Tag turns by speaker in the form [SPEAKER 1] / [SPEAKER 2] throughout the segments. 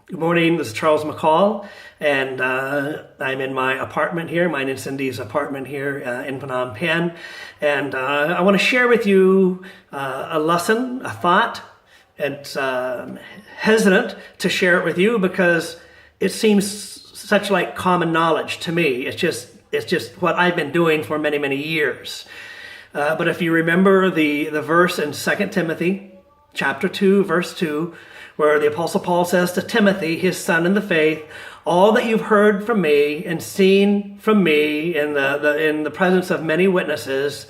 [SPEAKER 1] Good morning, this is Charles McCall, and I'm in my apartment here, mine and Cindy's apartment here in Phnom Penh, and I want to share with you a lesson, a thought. It's hesitant to share it with you because it seems such like common knowledge to me. It's just what I've been doing for many, many years. But if you remember the verse in 2 Timothy chapter 2, verse 2, where the Apostle Paul says to Timothy, his son in the faith, all that you've heard from me and seen from me in the presence of many witnesses,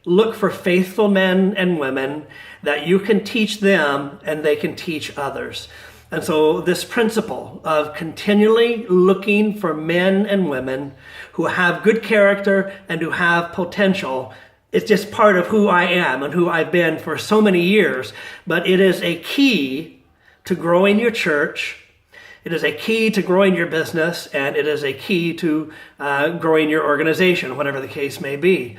[SPEAKER 1] look for faithful men and women that you can teach them and they can teach others. And so this principle of continually looking for men and women who have good character and who have potential, it's just part of who I am and who I've been for so many years. But it is a key to growing your church. It is a key to growing your business, and it is a key to growing your organization, whatever the case may be.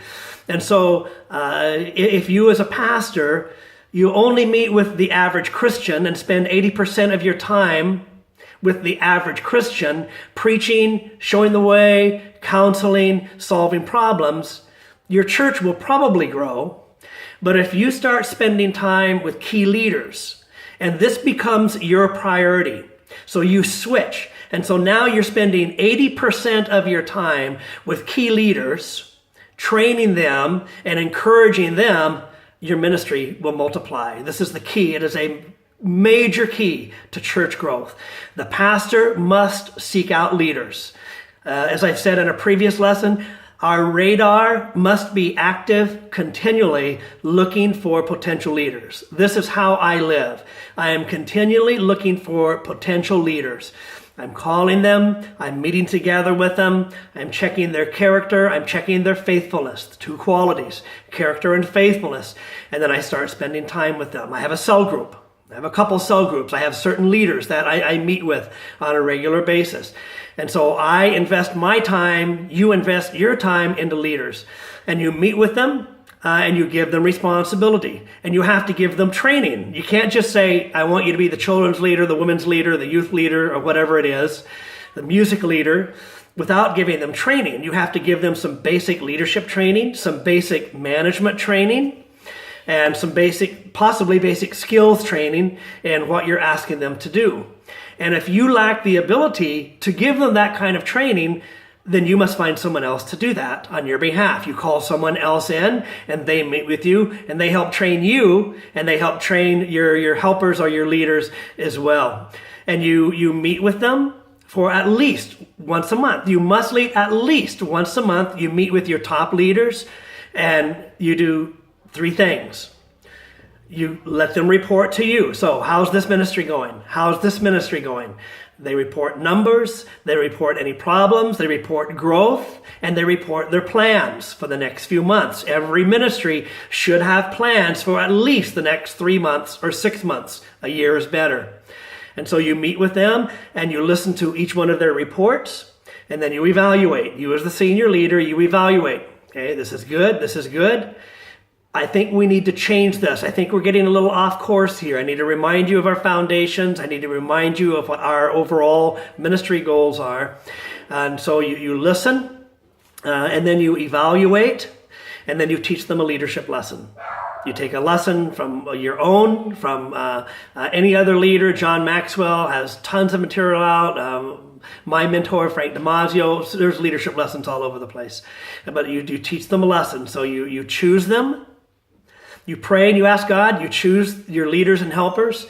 [SPEAKER 1] And so if you as a pastor, you only meet with the average Christian and spend 80% of your time with the average Christian, preaching, showing the way, counseling, solving problems, your church will probably grow. But if you start spending time with key leaders, and this becomes your priority, so you switch. And so now you're spending 80% of your time with key leaders, training them and encouraging them, your ministry will multiply. This is the key. It is a major key to church growth. The pastor must seek out leaders. As I've said in a previous lesson, our radar must be active continually looking for potential leaders. This is how I live. I am continually looking for potential leaders. I'm calling them, I'm meeting together with them, I'm checking their character, I'm checking their faithfulness, the two qualities, character and faithfulness, and then I start spending time with them. I have a cell group. I have a couple cell groups. I have certain leaders that I meet with on a regular basis. And so I invest my time, you invest your time into leaders. And you meet with them and you give them responsibility. And you have to give them training. You can't just say, I want you to be the children's leader, the women's leader, the youth leader, or whatever it is, the music leader, without giving them training. You have to give them some basic leadership training, some basic management training, and some possibly basic skills training in what you're asking them to do. And if you lack the ability to give them that kind of training, then you must find someone else to do that on your behalf. You call someone else in and they meet with you and they help train you and they help train your helpers or your leaders as well. And you meet with them for at least once a month. You must meet at least once a month. You meet with your top leaders and you do three things. You let them report to you. So how's this ministry going? How's this ministry going? They report numbers, they report any problems, they report growth, and they report their plans for the next few months. Every ministry should have plans for at least the next 3 months or 6 months. A year is better. And so you meet with them and you listen to each one of their reports, and then you evaluate. You as the senior leader, you evaluate. Okay, this is good, this is good. I think we need to change this. I think we're getting a little off course here. I need to remind you of our foundations. I need to remind you of what our overall ministry goals are. And so you listen, and then you evaluate, and then you teach them a leadership lesson. You take a lesson from your own, from any other leader. John Maxwell has tons of material out. My mentor, Frank Damasio, there's leadership lessons all over the place. But you teach them a lesson. So you choose them. You pray and you ask God, you choose your leaders and helpers.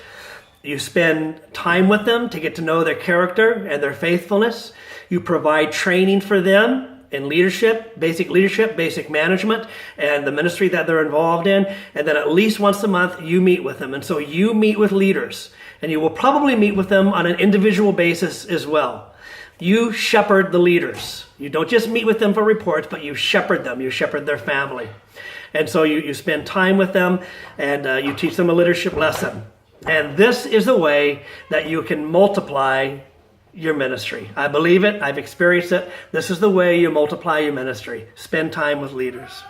[SPEAKER 1] You spend time with them to get to know their character and their faithfulness. You provide training for them in leadership, basic management, and the ministry that they're involved in. And then at least once a month, you meet with them. And so you meet with leaders, and you will probably meet with them on an individual basis as well. You shepherd the leaders. You don't just meet with them for reports, but you shepherd them. You shepherd their family. And so you spend time with them and you teach them a leadership lesson. And this is the way that you can multiply your ministry. I believe it. I've experienced it. This is the way you multiply your ministry. Spend time with leaders.